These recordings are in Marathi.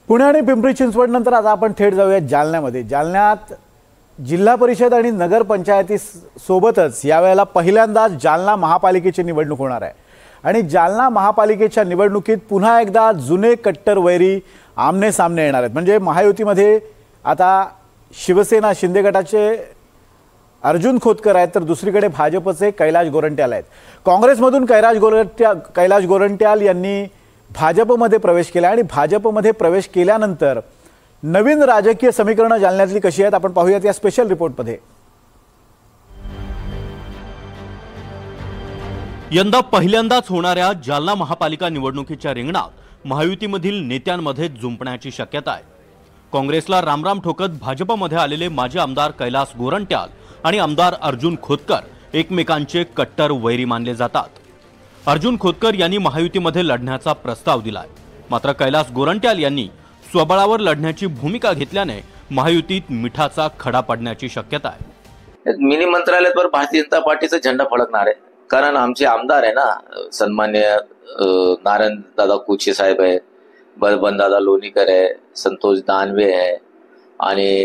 पुणे आणि पिंपरी चिंचवड नंतर आता आपण थेट जाऊया जालन्यामध्ये। जालन्यात जिल्हा परिषद आणि नगर पंचायती सोबतच यावेळेला पहिल्यांदाच जालना महापालिकेची निवडणूक होणार आहे आणि जालना महापालिकेच्या निवडणुकीत पुन्हा एकदा जुने कट्टर वैरी आमने सामने येणार आहेत। म्हणजे महायुतीमध्ये आता शिवसेना शिंदे गटाचे अर्जुन खोतकर आहेत तर दुसरीकडे भाजपचे कैलाश गोरंट्याल आहेत। काँग्रेसमधून कैलाश गोरंट्याल यांनी भाजपमध्ये प्रवेश केला आणि भाजपमध्ये प्रवेश केल्यानंतर नवीन राजकीय समीकरण जालन्यातली कशी आहेत आपण पाहूयात या स्पेशल रिपोर्टमध्ये। यंदा पहिल्यांदाच होणाऱ्या जालना महापालिका निवडणुकीच्या रिंगणात महायुतीमधील नेत्यांमध्ये जुंपण्याची शक्यता आहे। काँग्रेसला रामराम ठोकत भाजपमध्ये आलेले माजी आमदार कैलाश गोरंट्याल आणि आमदार अर्जुन खोतकर एकमेकांचे कट्टर वैरी मानले जातात। अर्जुन खोतकर यांनी महायुतीमध्ये लढण्याचा प्रस्ताव दिलाय, मात्र कैलाश गोरंट्याल यांनी स्वबळावर लढण्याची भूमिका घेतल्याने महायुतीत मिठाचा खडा पडण्याची शक्यता आहे। मिनी मंत्रालयावर भारतीय जनता पार्टीचा झेंडा फडकणार आहे, कारण आमचे आमदार आहे ना, सन्मान्य नारायण दादा कुचे साहेब आहे, बलबन दादा लोणीकर आहे, संतोष दानवे आहे आणि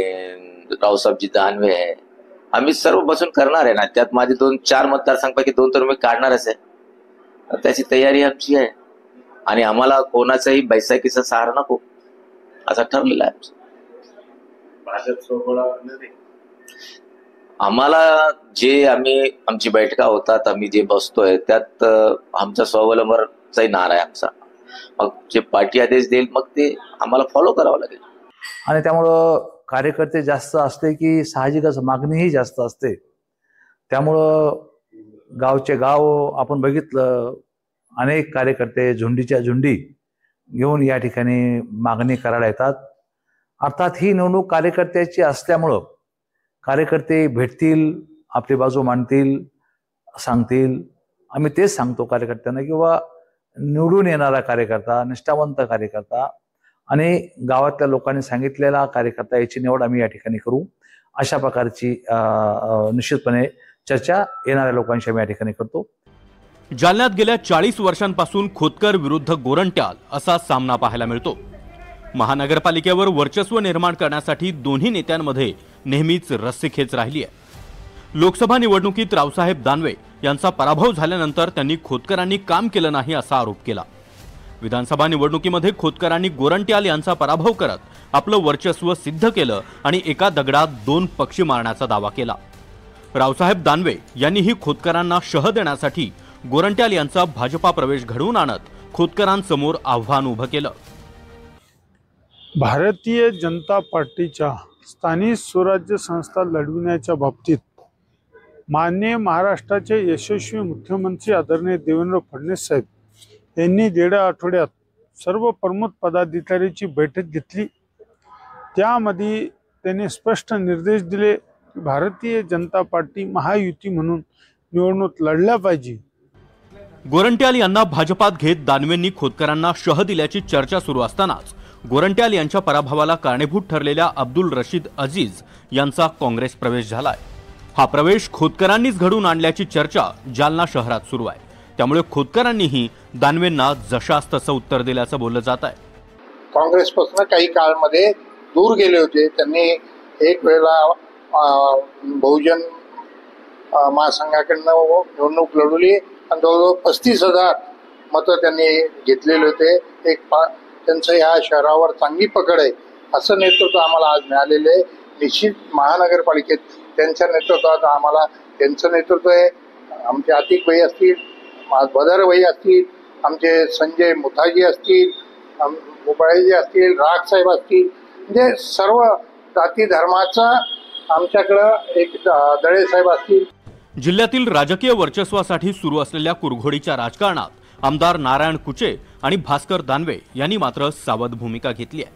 रावसाहेबजी दानवे आहे। आम्ही सर्व बसून करणार आहे ना, त्यात माझे 2-4 मतदारसंघापैकी 2 तर मी काढणारच आहे। त्याची तयारी आमची आहे आणि आम्हाला कोणाचाही बैसाखीचा सहारा नको असं ठरलेलं आहे। आम्हाला जे आमची बैठका होतात, आम्ही जे बसतोय त्यात आमचा स्वावलंबनाचाही नारा आहे आमचा। मग जे पार्टी आदेश देईल मग ते आम्हाला फॉलो करावं लागेल आणि त्यामुळं कार्यकर्ते जास्त असते की साहजिकच मागणीही जास्त असते। त्यामुळं गावचे गाव आपण बघितलं, अनेक कार्यकर्ते झुंडीच्या झुंडी घेऊन या ठिकाणी मागणी करायला येतात। अर्थात ही निवडणूक कार्यकर्त्याची असल्यामुळं कार्यकर्ते भेटतील, आपली बाजू मांडतील, सांगतील। आम्ही तेच सांगतो कार्यकर्त्यांना किंवा निवडून येणारा कार्यकर्ता, निष्ठावंत कार्यकर्ता आणि गावातल्या लोकांनी सांगितलेला कार्यकर्ता याची निवड आम्ही या ठिकाणी करू। अशा प्रकारची निश्चितपणे चर्चा येणाऱ्या लोकांशी आम्ही या ठिकाणी करतो। जालन्यात गेल्या 40 वर्षांपासून खोतकर विरुद्ध गोरंट्याल असा सामना पाहायला मिळतो। महानगरपालिकेवर वर्चस्व निर्माण करण्यासाठी दोन्ही नेत्यांमध्ये नेहमीच रस्सीखेच राहिली आहे। लोकसभा निवडणुकीत रावसाहेब दानवे यांचा पराभव झाल्यानंतर त्यांनी खोतकरांनी काम केलं नाही असा आरोप केला। विधानसभा निवडणुकीमध्ये खोतकरांनी गोरंट्याल यांचा पराभव करत आपलं वर्चस्व सिद्ध केलं आणि एका दगडात 2 पक्षी मारण्याचा दावा केला। रावसाहेब दानवे यांनीही खोतकरांना शह देण्यासाठी गोरंट्याल यांचा भाजपा प्रवेश घडवून आणत खोतकरांसमोर आव्हान उभं केलं। भारतीय जनता पार्टीच्या स्थानिक स्वराज्य संस्था लढविण्याच्या बाबतीत माननीय महाराष्ट्राचे यशस्वी मुख्यमंत्री आदरणीय देवेंद्र फडणवीस साहेब यांनी 1.5 आठवड्यात सर्व प्रमुख पदाधिकाऱ्यांची बैठक घेतली। त्यामध्ये त्यांनी स्पष्ट निर्देश दिले की भारतीय जनता पार्टी महायुती म्हणून निवडणूक लढल्या पाहिजे। गोरंट्याल यांना भाजपात घेत दानवेंनी खोतकरांना शह दिल्याची चर्चा सुरू असतानाच गोरंट्याल यांच्या पराभवाला कारणीभूत ठरलेल्या अब्दुल रशीद अजीज यांचा काँग्रेस प्रवेश झालाय। हा प्रवेश खोतकरांनीच घडवून आणल्याची चर्चा जालना शहरात सुरू आहे। त्यामुळे खोतकरांनीही दानवेंना जशास तसं उत्तर दिल्याचं बोललं जात आहे। काँग्रेसपासून काही काळामध्ये दूर गेले होते। त्यांनी एक वेळेला बहुजन महासंघाकडनं निवडणूक लढवली आणि जवळजवळ 35,000 मतं त्यांनी घेतलेले होते। त्यांचं या शहरावर चांगली पकड आहे असं नेतृत्व आम्हाला आज मिळालेलं आहे। निश्चित महानगरपालिकेत त्यांच्या नेतृत्वात आम्हाला त्यांचं नेतृत्व आहे। आमचे आतिक भाई असतील, बदर भाई असतील, आमचे संजय मुथाजी असतील, मुबाळेजी असतील, राग साहेब असतील, म्हणजे सर्व जाती धर्माचा आमच्याकडं एक दळे साहेब असतील। जिल्ह्यातील राजकीय वर्चस्वासाठी सुरू असलेल्या कुरघोडीच्या राजकारणात आमदार नारायण कुचे आणि भास्कर दानवे यांनी मात्र सावध भूमिका घेतली आहे।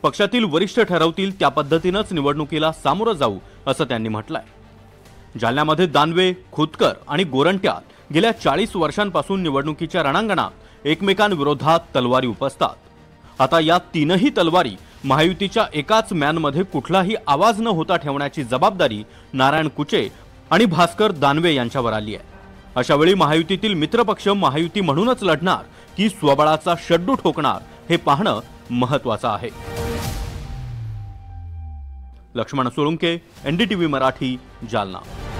पक्षातील वरिष्ठ ठरवतील त्या पद्धतीनेच निवडणुकीला सामोरं जाऊ असं त्यांनी म्हटलंय। जालन्यामध्ये दानवे, खोतकर आणि गोरंट्याल गेल्या 40 वर्षांपासून निवडणुकीच्या रणांगणात एकमेकांविरोधात तलवारी उपसतात। आता या तीनही तलवारी महायुतीच्या एकाच मॅनमध्ये कुठलाही आवाज न होता ठेवण्याची जबाबदारी नारायण कुचे आणि भास्कर दानवे यांच्यावर आली आहे। अशा वेळी महायुतीतील मित्रपक्ष महायुती म्हणूनच लढणार की स्वबळाचा शड्डू ठोकणार हे पाहणं महत्त्वाचा आहे। लक्ष्मण सोळुंके, NDTV मराठी, जालना।